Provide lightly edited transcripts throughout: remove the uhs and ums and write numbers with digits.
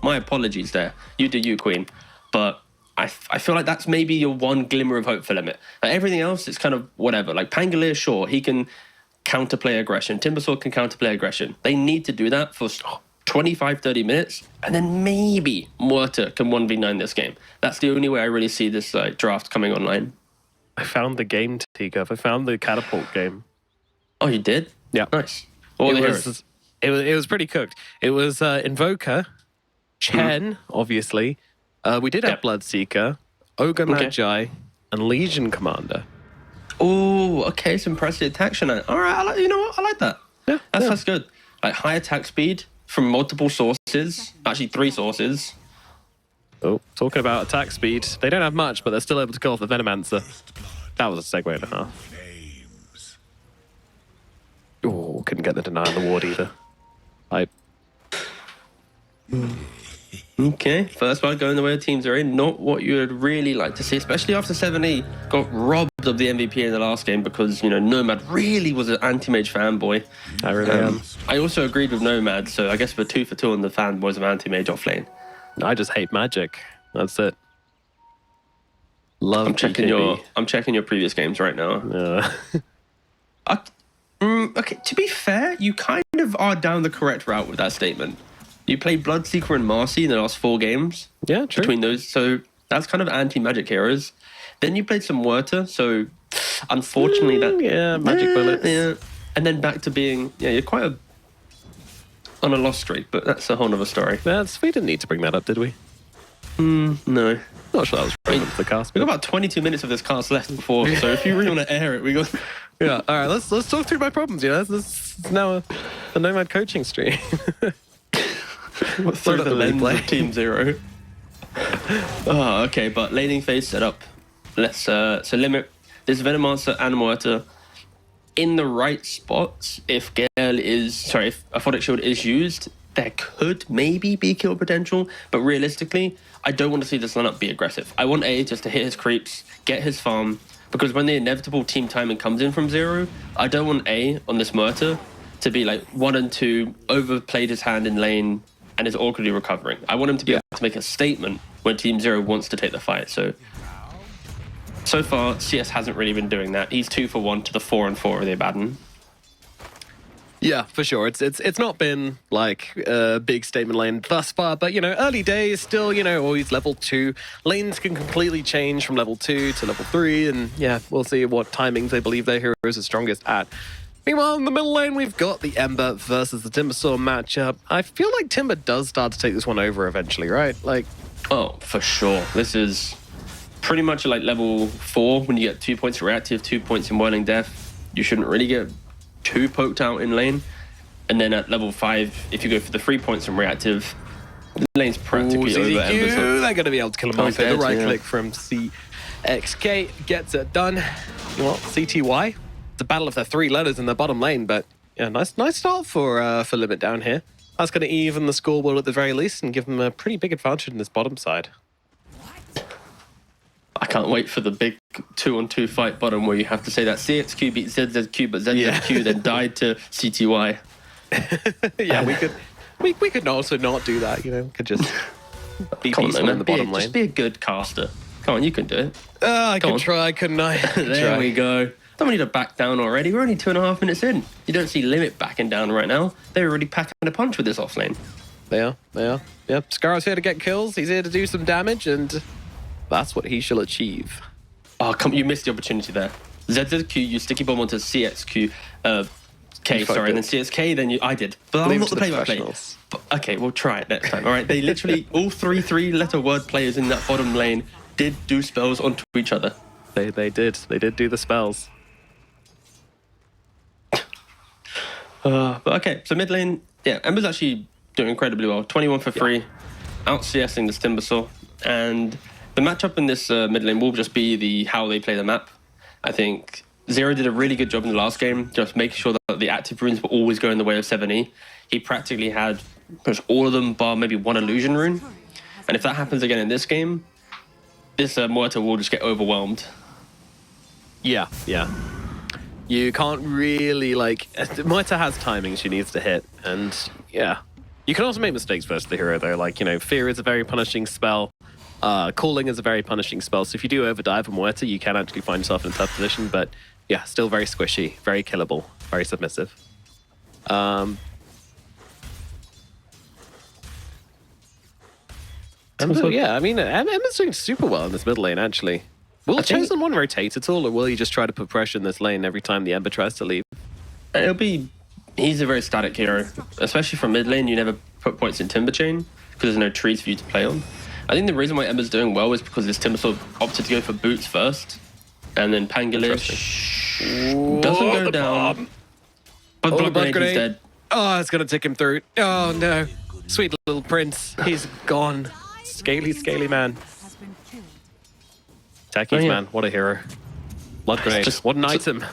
my apologies there. You do you, Queen. But I feel like that's maybe your one glimmer of hope for Limit. Like everything else, it's kind of whatever. Like Pangolier, sure, he can counterplay aggression. Timbersaw can counterplay aggression. They need to do that for 25, 30 minutes, and then maybe Muerta can 1v9 this game. That's the only way I really see this draft coming online. I found the game, T-Gov. I found the catapult game. Oh, you did? Yeah. Nice. It was pretty cooked. It was Invoker, Chen, obviously. We did have Bloodseeker, Ogre Magi, and Legion Commander. Oh, okay. Some pressing attack shenanigans. All right. You know what? I like that. Yeah. That's good. Like high attack speed from multiple sources. Actually, 3 sources. Oh, talking about attack speed. They don't have much, but they're still able to kill off the Venomancer. That was a segue and a half. Oh, couldn't get the deny on the ward either. Okay, first blood going the way the teams are in. Not what you would really like to see, especially after 7E got robbed of the MVP in the last game because, you know, Nomad really was an anti-mage fanboy. I really am. I also agreed with Nomad, so I guess we're 2 for 2 on the fanboys of anti-mage off lane. I just hate magic. That's it. Love I'm checking your previous games right now. Okay, to be fair, you kind of are down the correct route with that statement. You played Bloodseeker and Marcy in the last 4 games. Yeah, true. Between those, so that's kind of anti-magic heroes. Then you played some Muerta, so unfortunately magic bullets. Yeah, and then back to being you're quite on a loss streak, but that's a whole other story. We didn't need to bring that up, did we? No. Not sure that was relevant to the cast. We've got about 22 minutes of this cast left before, so if you really want to air it, we got. Yeah. All right. Let's talk through my problems. You know, this is now a Nomad coaching stream. Through the lens of Team Zero. Oh, okay, but laning phase setup. Let's so limit this Venomancer and Muerta in the right spots. If if Aphotic Shield is used, there could maybe be kill potential, but realistically, I don't want to see this lineup be aggressive. I want A just to hit his creeps, get his farm, because when the inevitable team timing comes in from 0, I don't want A on this Muerta to be like 1 and 2, overplayed his hand in lane, and is awkwardly recovering. I want him to be able to make a statement when Team 0 wants to take the fight. So far, CS hasn't really been doing that. He's 2 for 1 to the 4 and 4 of the Abaddon. Yeah, for sure. It's not been like a big statement lane thus far, but, you know, early days still, you know, always level 2. Lanes can completely change from level 2 to level 3, and yeah, we'll see what timings they believe their heroes are strongest at. Meanwhile, in the middle lane, we've got the Ember versus the Timbersaw matchup. I feel like Timber does start to take this one over eventually, right? Like, oh, for sure. This is pretty much like level 4 when you get 2 points reactive, 2 points in Whirling Death. You shouldn't really get too poked out in lane. And then at level 5, if you go for the 3 points in reactive, the lane's practically over. They're going to be able to kill him off. The right click from CXK gets it done. You know what? CTY? It's a battle of the 3 letters in the bottom lane, but yeah, nice start for Limit down here. That's going to even the scoreboard at the very least and give them a pretty big advantage in this bottom side. I can't wait for the big 2-on-2 fight bottom where you have to say that CXQ beat ZZQ, but ZZQ then died to CTY. Yeah, we could also not do that, you know. Could just be peaceful in the bottom lane. Just be a good caster. Come on, you can do it. I could try, couldn't I? There we go. Don't need to back down already. We're only 2.5 minutes in. You don't see Limit backing down right now. They're already packing a punch with this offlane. They are. Yep, Scar's here to get kills. He's here to do some damage, and that's what he shall achieve. Oh, you missed the opportunity there. ZZQ, you sticky bomb onto CXQ, and then CXK, I did. But I'm not the play-by-play. Okay, we'll try it next time, all right? They literally, all 3 word players in that bottom lane did do spells onto each other. They did. They did do the spells. But okay, so mid lane, yeah, Ember's actually doing incredibly well. 21 for free, out CSing this Timbersaw. And the matchup in this mid lane will just be how they play the map. I think Zero did a really good job in the last game, just making sure that the active runes were always going the way of 7E. He practically had pretty much all of them, bar maybe 1 illusion rune. And if that happens again in this game, this Muerta will just get overwhelmed. Yeah. You can't really, like... Muerta has timing she needs to hit, and yeah. You can also make mistakes versus the hero, though. Like, you know, Fear is a very punishing spell. Calling is a very punishing spell. So if you do overdive a Muerta, you can actually find yourself in a tough position. But yeah, still very squishy, very killable, very submissive. Yeah, I mean, Emma's doing super well in this mid lane, actually. Will Chosen One rotate at all, or will he just try to put pressure in this lane every time the Ember tries to leave? He's a very static hero, especially from mid lane. You never put points in Timber Chain because there's no trees for you to play on. I think the reason why Ember's doing well is because this Timbersaw opted to go for boots first, and then Pangolish doesn't go down. But Blood Grenade is dead. Oh, it's gonna take him through. Oh no, sweet little prince, he's gone. Scaly man. Techies, man, what a hero. Blood Grenade, what an item.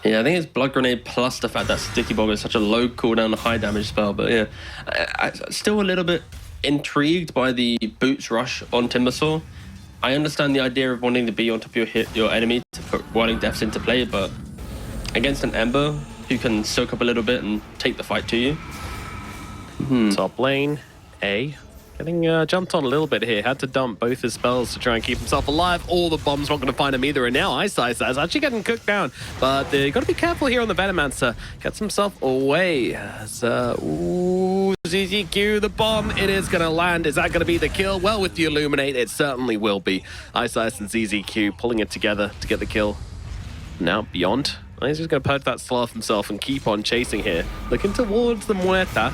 Yeah, I think it's Blood Grenade plus the fact that Sticky Bomb is such a low cooldown, high damage spell. But yeah, I'm still a little bit intrigued by the Boots Rush on Timbersaw. I understand the idea of wanting to be on top of your enemy to put Wilding Depths into play, but against an Ember who can soak up a little bit and take the fight to you. Top lane, A. Getting jumped on a little bit here. Had to dump both his spells to try and keep himself alive. All the bombs not going to find him either. And now Ice is actually getting cooked down. But you got to be careful here on the Venomancer. Gets himself away. As, ZZQ, the bomb. It is going to land. Is that going to be the kill? Well, with the Illuminate, it certainly will be. Ice and ZZQ pulling it together to get the kill. Now Beyond. He's just going to purge that sloth himself and keep on chasing here. Looking towards the Muerta.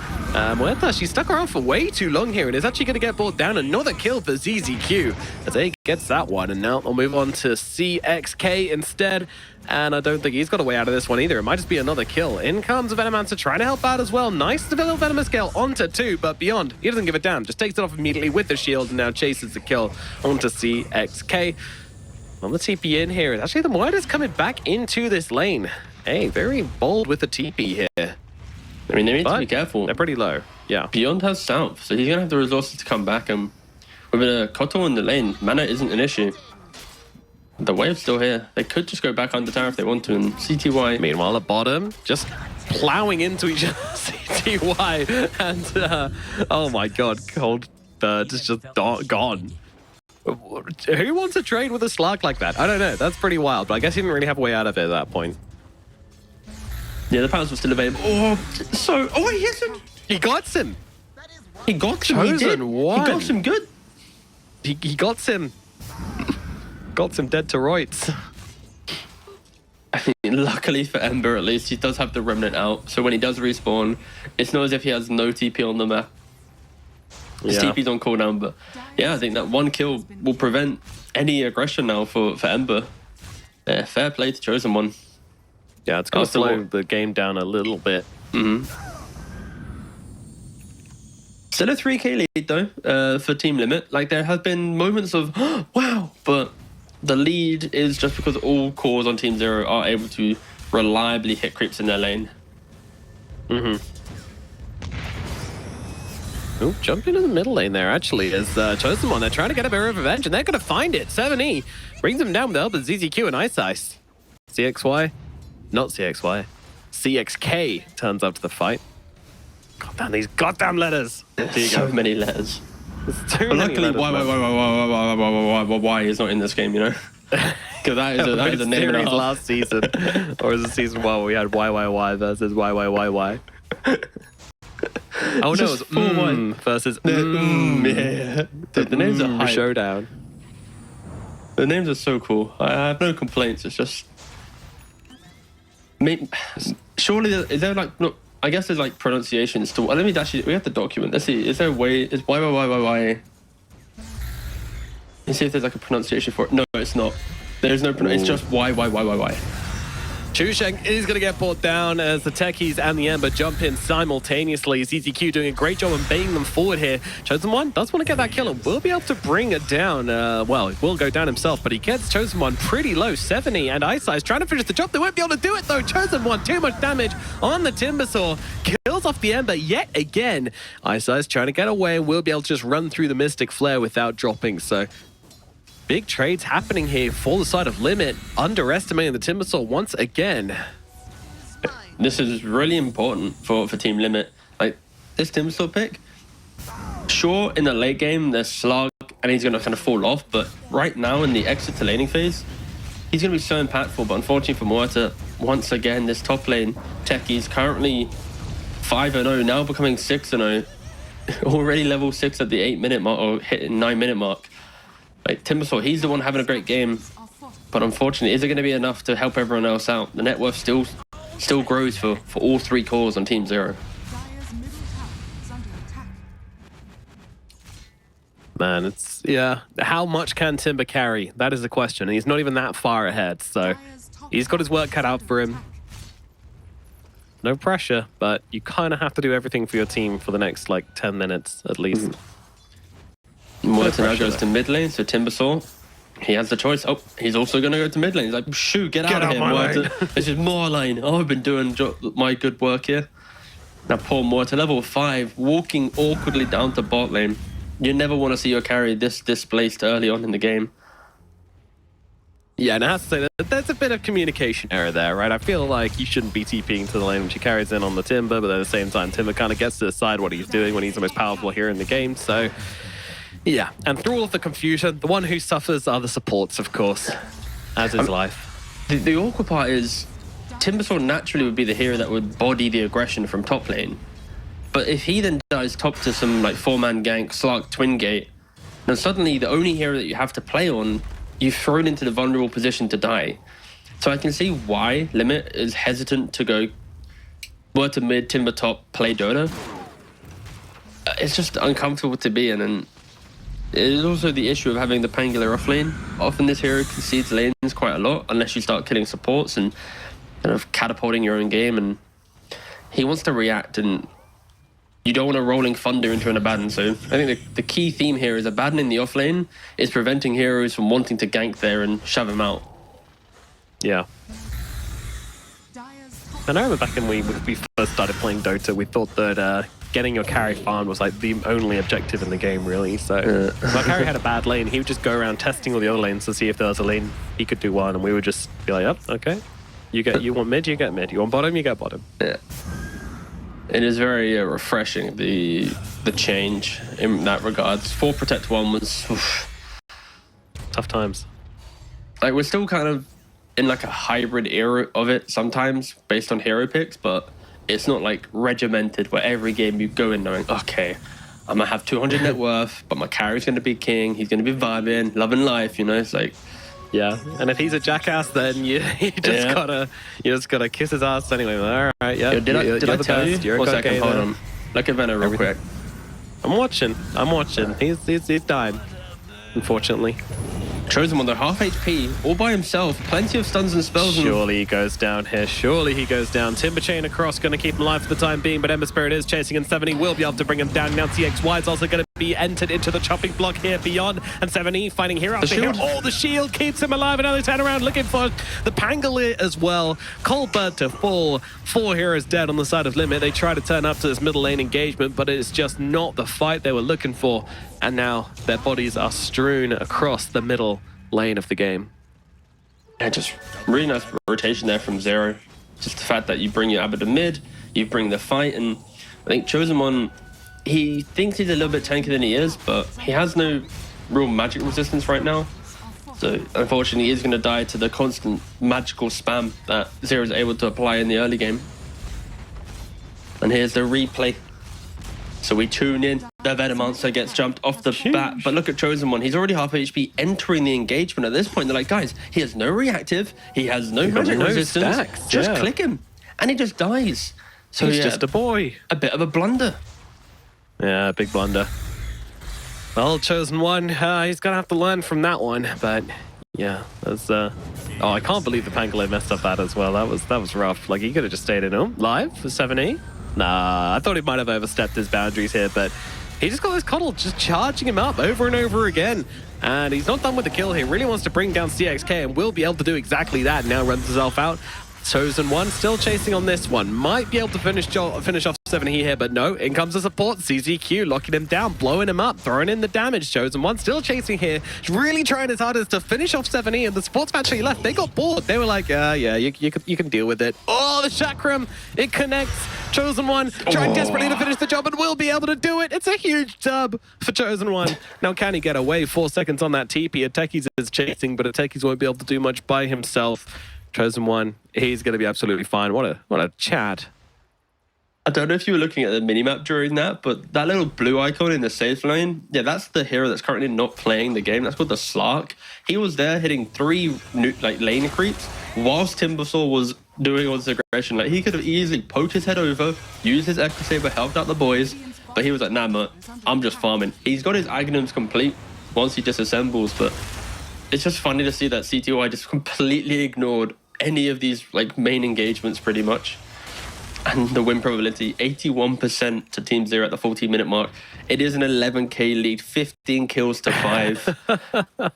Muerta, she stuck around for way too long here and is actually going to get brought down. Another kill for ZZQ as A gets that one. And now we'll move on to CXK instead. And I don't think he's got a way out of this one either. It might just be another kill. In comes Venomancer trying to help out as well. Nice to little Venomous scale onto 2, but Beyond, he doesn't give a damn. Just takes it off immediately with the shield and now chases the kill onto CXK. On the TP in here, actually the Muerta's coming back into this lane. Hey, very bold with the TP here. I mean, they need to be careful. They're pretty low, yeah. Beyond has South, so he's going to have the resources to come back, and with a Koto in the lane, mana isn't an issue. The wave's still here. They could just go back under tower if they want to, and CTY... Meanwhile, at bottom, just plowing into each other, CTY, and oh my god, Cold Bird is just gone. Who wants to trade with a Slark like that? I don't know. That's pretty wild, but I guess he didn't really have a way out of it at that point. Yeah, the powers were still available. Oh, he hit him. He got him. He got him. Chosen One. He got him good. He got him. Got him dead to rights. I mean, luckily for Ember, at least, he does have the Remnant out. So when he does respawn, it's not as if he has no TP on the map. His TP's on cooldown, but yeah, I think that one kill will prevent any aggression now for Ember. Yeah, fair play to Chosen One. Yeah, it's going to slow the game down a little bit. Still a 3k lead though for Team Limit. Like there have been moments of wow, but the lead is just because all cores on Team Zero are able to reliably hit creeps in their lane. Ooh, jump into the middle lane there, actually, as Chosen One. They're trying to get a bit of revenge, and they're going to find it. 7E brings them down with the help of ZZQ and Ice. CXY? Not CXY. CXK turns up to the fight. God damn, these goddamn letters. So many letters. Luckily, why is not in this game, you know? Because that is a name and a half. Last season. Or is it season 1 where we had YYY versus YYYY? Oh no, it's 4-1 versus yeah. Dude, the names are hype. Showdown. The names are so cool. I have no complaints. It's just surely is there like no, I guess there's like pronunciations to let me actually we have the document. Let's see, is there a way is YYYYY? Let's see if there's like a pronunciation for it. No, it's not. There's no it's just YYYYY. Chusheng is going to get brought down as the Techies and the Ember jump in simultaneously. ZZQ doing a great job of baiting them forward here. Chosen One does want to get that kill and will be able to bring it down. Well, he will go down himself, but he gets Chosen One pretty low. 70 and Ice trying to finish the job. They won't be able to do it though. Chosen One, too much damage on the Timbersaw. Kills off the Ember yet again. Ice trying to get away and will be able to just run through the Mystic Flare without dropping. So big trades happening here for the side of Limit, underestimating the Timbersaw once again. This is really important for Team Limit. Like, this Timbersaw pick. Sure, in the late game, there's Slug, and he's going to kind of fall off, but right now in the exit to laning phase, he's going to be so impactful. But unfortunately for Muerta, once again, this top lane Techie's currently 5-0, now becoming 6-0, already level 6 at the 8-minute mark, or hitting 9-minute mark. Like Timbersaw, he's the one having a great game, but unfortunately, is it going to be enough to help everyone else out? The net worth still grows for all 3 cores on Team Zero. Man, it's, yeah. How much can Timber carry? That is the question. And he's not even that far ahead, so he's got his work cut out for him. No pressure, but you kind of have to do everything for your team for the next, like, 10 minutes at least. Muerta now goes to mid lane, so Timbersaw, he has the choice. Oh, he's also going to go to mid lane. He's like, shoot, get out of here, Muerta. This is more lane. Oh, I've been doing my good work here. Now, poor Muerta, level 5, walking awkwardly down to bot lane. You never want to see your carry this displaced early on in the game. Yeah, and I have to say that there's a bit of communication error there, right? I feel like you shouldn't be TPing to the lane when she carries in on the Timber, but at the same time, Timber kind of gets to decide what he's doing when he's the most powerful here in the game. So, yeah. And through all of the confusion, the one who suffers are the supports, of course, as is life. The awkward part is Timbersaw naturally would be the hero that would body the aggression from top lane. But if he then dies top to some like 4-man gank, Slark, Twin Gate, then suddenly the only hero that you have to play on, you've thrown into the vulnerable position to die. So I can see why Limit is hesitant to go Muerta mid, Timber top, play Dota. It's just uncomfortable to be in, and it is also the issue of having the Pangolin off lane. Often this hero concedes lanes quite a lot unless you start killing supports and kind of catapulting your own game, and he wants to react, and you don't want a rolling thunder into an Abaddon. So I think the key theme here is Abaddon in the off lane is preventing heroes from wanting to gank there and shove him out. Yeah. I know back when we first started playing Dota, we thought that getting your carry farm was like the only objective in the game, really. So if our carry had a bad lane, he would just go around testing all the other lanes to see if there was a lane he could do one, and we would just be like, yep, okay. You want mid, you get mid. You want bottom, you get bottom. Yeah. It is very refreshing, the change in that regards. 4 Protect 1 was... Oof. Tough times. Like, we're still kind of in like a hybrid era of it sometimes, based on hero picks, but it's not like regimented where every game you go in knowing, okay, I'm going to have 200 net worth, but my carry's going to be king, he's going to be vibing, loving life, you know? It's like... Yeah, and if he's a jackass, then you just gotta kiss his ass anyway. All right, yeah. Did I tell you? You're 1 second, hold on. Look at Venom real quick. I'm watching. He's dying, unfortunately. Chosen on the half HP, all by himself. Plenty of stuns and spells. Surely he goes down here. Surely he goes down. Timber chain across, going to keep him alive for the time being, but Ember Spirit is chasing, and 70 will be able to bring him down. Now CXY is also going to be entered into the chopping block here beyond, and 70 fighting hero after hero. Oh, the shield keeps him alive. Another turn around, looking for the Pangolin as well. Coldbird to fall. 4 heroes dead on the side of Limit. They try to turn up to this middle lane engagement, but it is just not the fight they were looking for. And now their bodies are strewn across the middle lane of the game. Yeah, just really nice rotation there from Zero. Just the fact that you bring your Abaddon mid, you bring the fight, and I think Chosen One, he thinks he's a little bit tankier than he is, but he has no real magic resistance right now. So unfortunately, he is going to die to the constant magical spam that Zero is able to apply in the early game. And here's the replay. So we tune in, the Venomancer gets jumped off the bat, but look at Chosen One, he's already half HP entering the engagement. At this point, they're like, guys, he has no reactive, he has no magic resistance, stacks, just click him. And he just dies. So he's just a boy. A bit of a blunder. Yeah, big blunder. Well, Chosen One, he's gonna have to learn from that one, but yeah, that's oh, I can't believe the Pangolin messed up that as well. That was rough. Like, he could have just stayed in him live for 7E. Nah, I thought he might have overstepped his boundaries here, but he just got this Coddle just charging him up over and over again. And he's not done with the kill here. Really wants to bring down CXK and will be able to do exactly that. Now runs himself out. Chosen One still chasing on this one. Might be able to finish off 70 here, but no. In comes the support. CZQ locking him down, blowing him up, throwing in the damage. Chosen One still chasing here. Really trying his hardest to finish off 70, and the support's actually left. They got bored. They were like, yeah, you can deal with it. Oh, the Chakram. It connects. Chosen One trying desperately to finish the job and will be able to do it. It's a huge dub for Chosen One. Now, can he get away? 4 seconds on that TP. Atekis is chasing, but Atekis won't be able to do much by himself. Chosen One, he's going to be absolutely fine. What a Chad. I don't know if you were looking at the minimap during that, but that little blue icon in the safe lane, yeah, that's the hero that's currently not playing the game. That's called the Slark. He was there hitting 3 lane creeps whilst Timbersaw was doing all this aggression. Like, he could have easily poked his head over, used his Echo Saber, helped out the boys, but he was like, nah, man, I'm just farming. He's got his Aghanims complete once he disassembles, but it's just funny to see that CTY just completely ignored any of these main engagements pretty much. And the win probability, 81% to Team Zero at the 14-minute mark. It is an 11k lead, 15 kills to 5.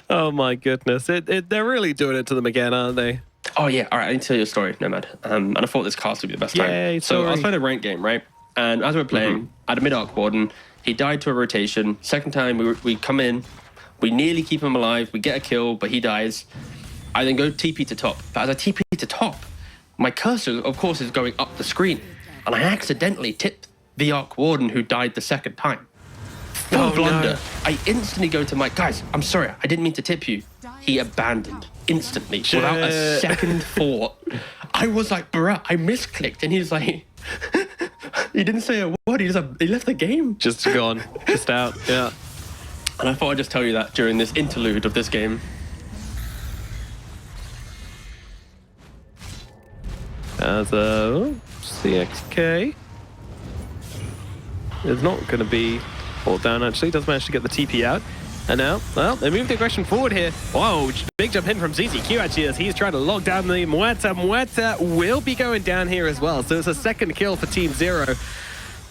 Oh my goodness. They're really doing it to them again, aren't they? Oh yeah, all right, I need to tell you a story, Nomad. And I thought this cast would be the best Yay, time. So I was playing a ranked game, right? And as we were playing, I had a mid-arc warden. He died to a rotation. Second time, we come in. We nearly keep him alive. We get a kill, but he dies. I then go TP to top. But as I TP to top, my cursor, of course, is going up the screen. And I accidentally tipped the Arc Warden who died the second time. Full blunder. No. I instantly go to Mike. Guys, I'm sorry. I didn't mean to tip you. He abandoned instantly without a second thought. I was like, bruh, I misclicked. And he's like, he didn't say a word. He left the game. Just gone. Just out. Yeah. And I thought I'd just tell you that during this interlude of this game. As a CXK is not going to be pulled down, actually. Does manage to get the TP out. And now, well, they move the aggression forward here. Whoa, big jump in from CZQ actually as he's trying to log down the Muerta. Muerta will be going down here as well. So it's a second kill for Team Zero.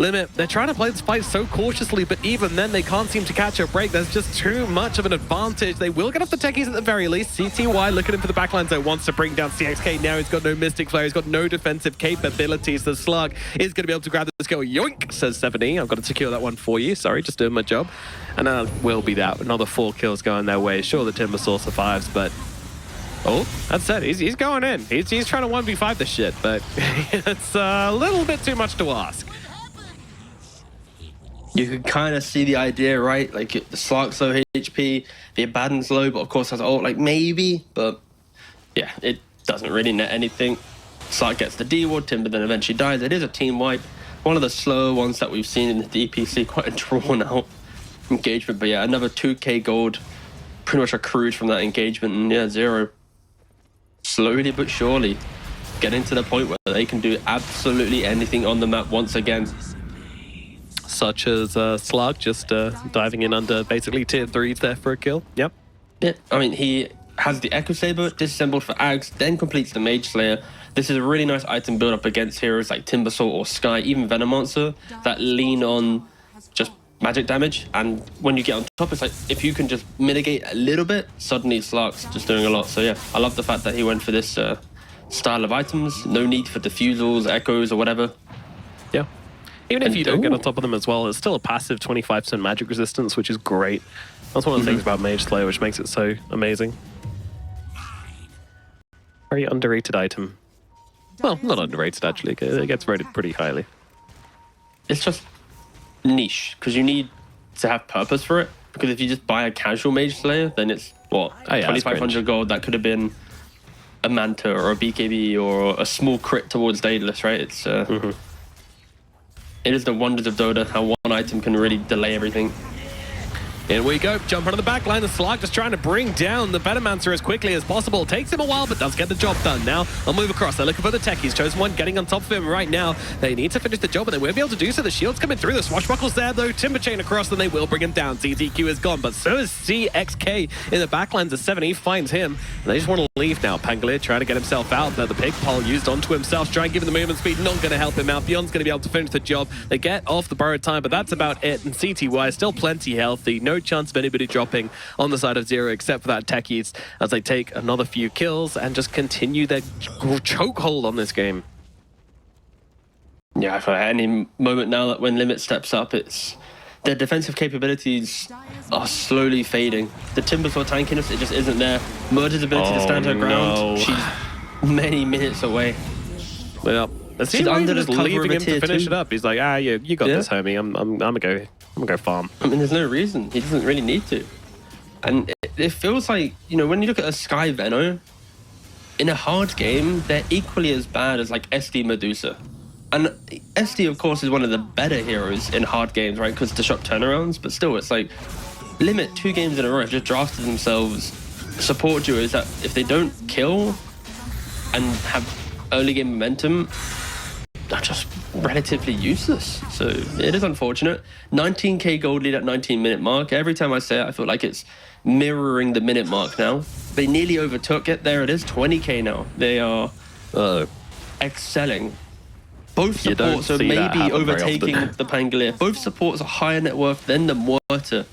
Limit, they're trying to play this fight so cautiously, but even then they can't seem to catch a break. There's just too much of an advantage. They will get off the techies at the very least. CTY looking in for the backlines though, wants to bring down CXK now. He's got no Mystic Flare, he's got no defensive capabilities. The Slug is going to be able to grab this kill. Yoink, says 70. I've got to secure that one for you. Sorry, just doing my job. And that will be that. Another 4 kills going their way. Sure, the Timbersaw survives, but... Oh, that's it. He's going in. He's trying to 1v5 this shit, but it's a little bit too much to ask. You can kind of see the idea, right? Like the Slark's low HP, the Abaddon's low, but of course has ult, maybe. But yeah, it doesn't really net anything. Slark gets the D-ward, Timber then eventually dies. It is a team wipe. One of the slower ones that we've seen in the DPC, quite a drawn out engagement. But yeah, another 2k gold pretty much accrued from that engagement. And yeah, Zero slowly but surely getting to the point where they can do absolutely anything on the map once again. Such as Slug just diving in under basically tier 3s there for a kill. Yep. Yeah, I mean, he has the Echo Saber disassembled for Ags, then completes the Mage Slayer. This is a really nice item build up against heroes like Timbersaw or Sky, even Venomancer, that lean on just magic damage. And when you get on top, it's like, if you can just mitigate a little bit, suddenly Slark's just doing a lot. So yeah, I love the fact that he went for this style of items. No need for diffusals, echoes, or whatever. Yeah. Even if you don't get on top of them as well, it's still a passive 25% magic resistance, which is great. That's one of the things about Mage Slayer, which makes it so amazing. Very underrated item. Well, not underrated, actually. It gets rated pretty highly. It's just niche, because you need to have purpose for it. Because if you just buy a casual Mage Slayer, then it's, what, 2,500 gold? That could have been a Manta or a BKB or a small crit towards Daedalus, right? It's... It is the wonders of Dota, how one item can really delay everything. Here we go, jump onto the back line. The Slark just trying to bring down the Venomancer as quickly as possible. Takes him a while, but does get the job done. Now, they'll move across. They're looking for the techies. Chosen One getting on top of him right now. They need to finish the job, and they will be able to do so. The shield's coming through. The swashbuckle's there, though. Timber chain across, and they will bring him down. CZQ is gone, but so is CXK in the back lines of 7. He finds him. And they just want to leave now. Pangolier trying to get himself out there. The pig pole used onto himself. Try and give him the movement speed. Not going to help him out. Beyond's going to be able to finish the job. They get off the borrowed time, but that's about it. And CTY still plenty healthy. No no chance of anybody dropping on the side of Zero except for that Techies as they take another few kills and just continue their chokehold on this game. Yeah, I feel like at any moment now that when Limit steps up, it's their defensive capabilities are slowly fading. The Timbersaw tankiness, it just isn't there. Murder's ability to stand her ground, she's many minutes away. Well, She's under the just cover leaving of a him to tier finish 2. it up. He's like, you got this, homie. I'm gonna go farm. I mean, there's no reason. He doesn't really need to. And it feels like, you know, when you look at a Sky Veno, in a hard game, they're equally as bad as like SD Medusa. And SD, of course, is one of the better heroes in hard games, right? Because to shop turnarounds, but still, it's like Limit 2 games in a row have just drafted themselves support duos that if they don't kill and have early game momentum, are just relatively useless. So it is unfortunate. 19k gold lead at 19-minute mark. Every time I say it, I feel like it's mirroring the minute mark now. They nearly overtook it. There it is, 20k now. They are excelling. Both supports are maybe overtaking the Pangolier. Both supports are higher net worth than the Muerta.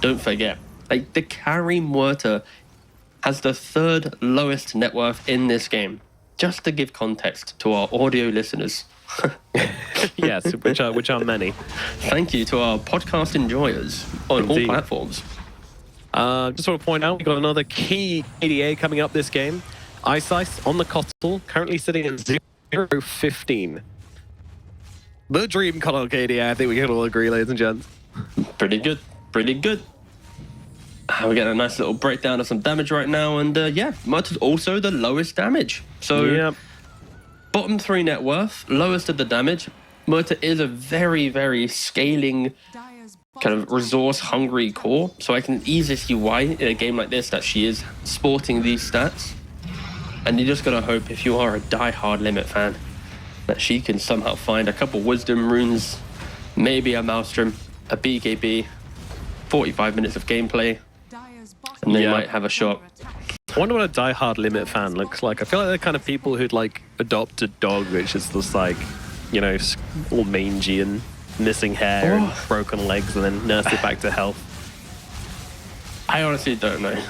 Don't forget. Like, the carry Muerta has the 3rd lowest net worth in this game. Just to give context to our audio listeners. Yes, which are many. Thank you to our podcast enjoyers on all platforms. Just want to point out, we've got another key ADA coming up this game. Ice on the Coastal, currently sitting at 0-15. The dream Connaught ADA, I think we can all agree, ladies and gents. Pretty good, pretty good. We're getting a nice little breakdown of some damage right now, and yeah, Muerta's also the lowest damage. So, yep. Bottom 3 net worth, lowest of the damage. Muerta is a very, very scaling, kind of resource-hungry core, so I can easily see why in a game like this that she is sporting these stats. And you just gotta hope, if you are a die-hard Limit fan, that she can somehow find a couple Wisdom runes, maybe a Maelstrom, a BKB, 45 minutes of gameplay, and they might have a shot. I wonder what a die-hard Limit fan looks like. I feel like they're kind of people who'd like adopt a dog which is just like, you know, all mangy and missing hair and broken legs and then nurse it back to health. I honestly don't know.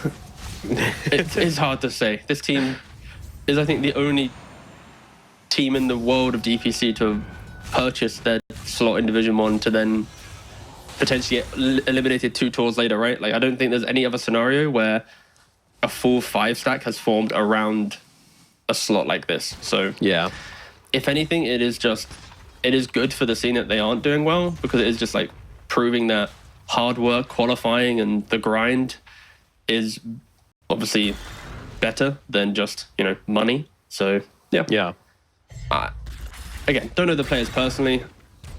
It's hard to say. This team is, I think, the only team in the world of DPC to have purchased their slot in Division 1 to then potentially get eliminated 2 tours later, right? Like, I don't think there's any other scenario where a full 5 stack has formed around a slot like this. So yeah, if anything, it is good for the scene that they aren't doing well, because it is just like proving that hard work, qualifying, and the grind is obviously better than just, you know, money. So yeah. Again, don't know the players personally.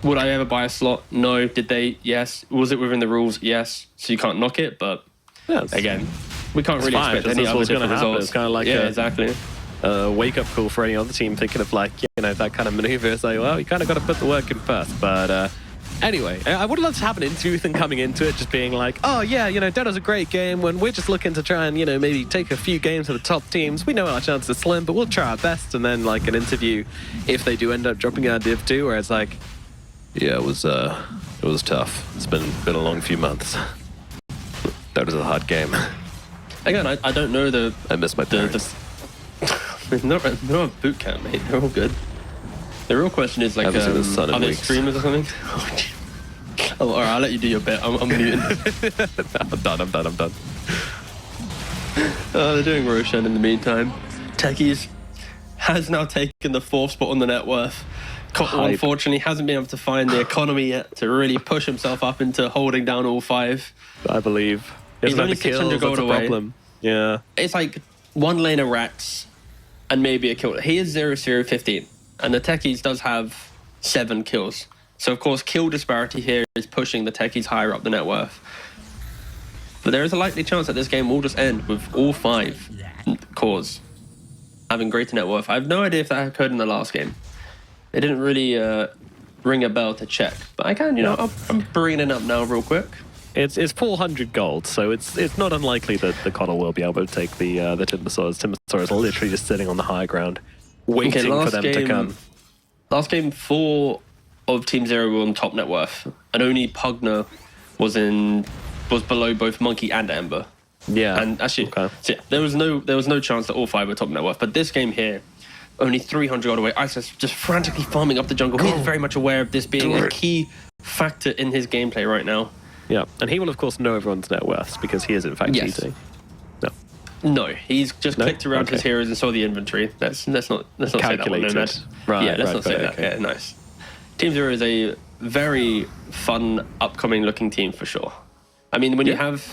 Would I ever buy a slot? No. Did they? Yes. Was it within the rules? Yes. So you can't knock it, but again, we can't really expect any other different results. It's kind of like exactly. Wake-up call for any other team thinking of like, you know, that kind of maneuver. It's like, well, you kind of got to put the work in first. But anyway, I would love to have an interview with them coming into it, just being like, oh yeah, you know, Deno's a great game when we're just looking to try and, you know, maybe take a few games to the top teams. We know our chances are slim, but we'll try our best. And then like an interview if they do end up dropping out of Div 2, where it's like, yeah, it was tough. It's been a long few months. That was a hard game. Again, I don't know I miss my parents. They're not boot camp, mate. They're all good. The real question is like, are they streamers or something? Oh, all right, I'll let you do your bit. I'm muting. I'm done. They're doing Roshan in the meantime. Techies has now taken the 4th spot on the net worth. Cotton, unfortunately, hasn't been able to find the economy yet to really push himself up into holding down all 5. I believe. He's only 600 gold away. Problem. Yeah. It's like 1 lane of racks and maybe a kill. He is 0-0-15, and the Techies does have 7 kills. So, of course, kill disparity here is pushing the Techies higher up the net worth. But there is a likely chance that this game will just end with all 5 cores having greater net worth. I have no idea if that occurred in the last game. It didn't really ring a bell to check. But I can, you know, I'm bringing it up now real quick. It's 400 gold, so it's not unlikely that the Connell will be able to take the Timbersaws. Timbersaw is literally just sitting on the high ground, waiting for them to come. Last game, 4 of Team Zero were on top net worth, and only Pugner was in was below both Monkey and Ember. Yeah. And actually, Okay. so yeah, there was no chance that all 5 were top net worth. But this game here, only 300 gold away. Isis just frantically farming up the jungle. He's very much aware of this being a key factor in his gameplay right now. Yeah, and he will of course know everyone's net worths because he is in fact Yes. cheating. No. No, he's just No? clicked around his Okay. heroes and saw the inventory. Let's not say that one, Calculated. Nomad. Right, Yeah, let's right, not say right, that. okay. Yeah, nice. Team Zero is a very fun, upcoming looking team for sure. I mean, when you have,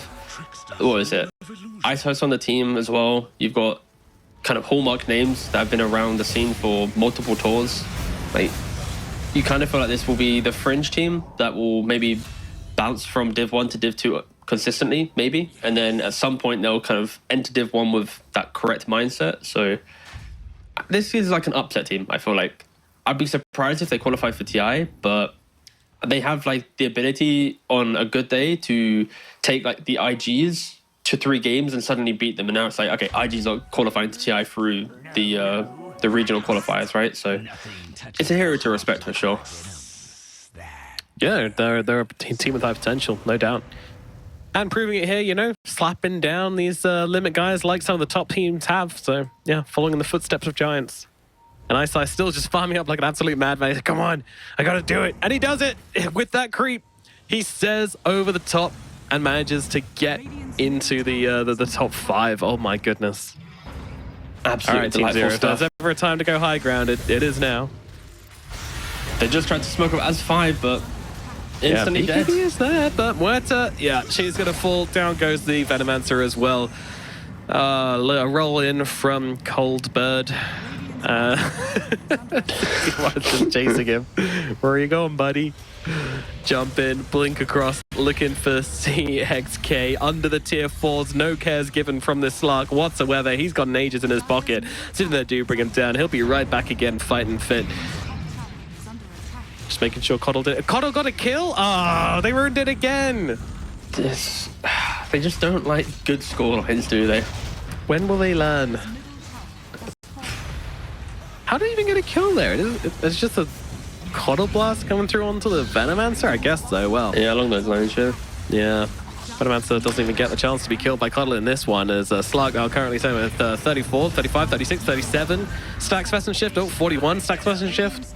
what is it? Icehouse on the team as well. You've got kind of hallmark names that have been around the scene for multiple tours. Like, you kind of feel like this will be the fringe team that will maybe bounce from Div 1 to Div 2 consistently, maybe. And then at some point, they'll kind of enter Div 1 with that correct mindset. So this is like an upset team, I feel like. I'd be surprised if they qualify for TI, but they have like the ability on a good day to take like the IGs to 3 games and suddenly beat them. And now it's like, okay, IGs are qualifying to TI through the regional qualifiers, right? So it's a hero to respect for sure. Yeah, they're a team with high potential, no doubt. And proving it here, you know, slapping down these limit guys like some of the top teams have. So, yeah, following in the footsteps of giants. And Ice still just farming up like an absolute madman. He's like, come on, I gotta do it. And he does it with that creep. He says over the top and manages to get into the top 5. Oh my goodness. Absolutely All right, Team delightful Zero, if stuff. there's ever a time to go high ground, it is now. They just tried to smoke up as 5, but instantly yeah, dead. BKB is there, but Muerta, yeah, she's gonna fall. Down goes the Venomancer as well. A roll in from Cold Bird. He was just chasing him. Where are you going, buddy? Jump in, blink across, looking for CXK under the tier 4s. No cares given from this Slark whatsoever. He's got an Aegis in his pocket. Sitting there, do bring him down. He'll be right back again, fighting fit. Just making sure Coddle did it. Coddle got a kill? Oh, they ruined it again. They just don't like good scorelines, do they? When will they learn? How did he even get a kill there? It's just a Coddle Blast coming through onto the Venomancer? I guess so, well. Yeah, along those lines, yeah. Yeah. Venomancer doesn't even get the chance to be killed by Coddle in this one, as Slug are currently sitting with 34, 35, 36, 37. Stack Specimen Shift, 41 Stack Specimen Shift.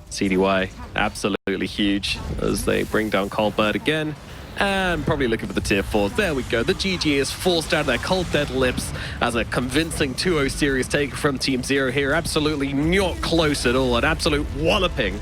CDY, absolutely huge, as they bring down Cold Bird again. And probably looking for the tier 4s. There we go. The GG is forced out of their cold dead lips as a convincing 2-0 series take from Team Zero here. Absolutely not close at all. An absolute walloping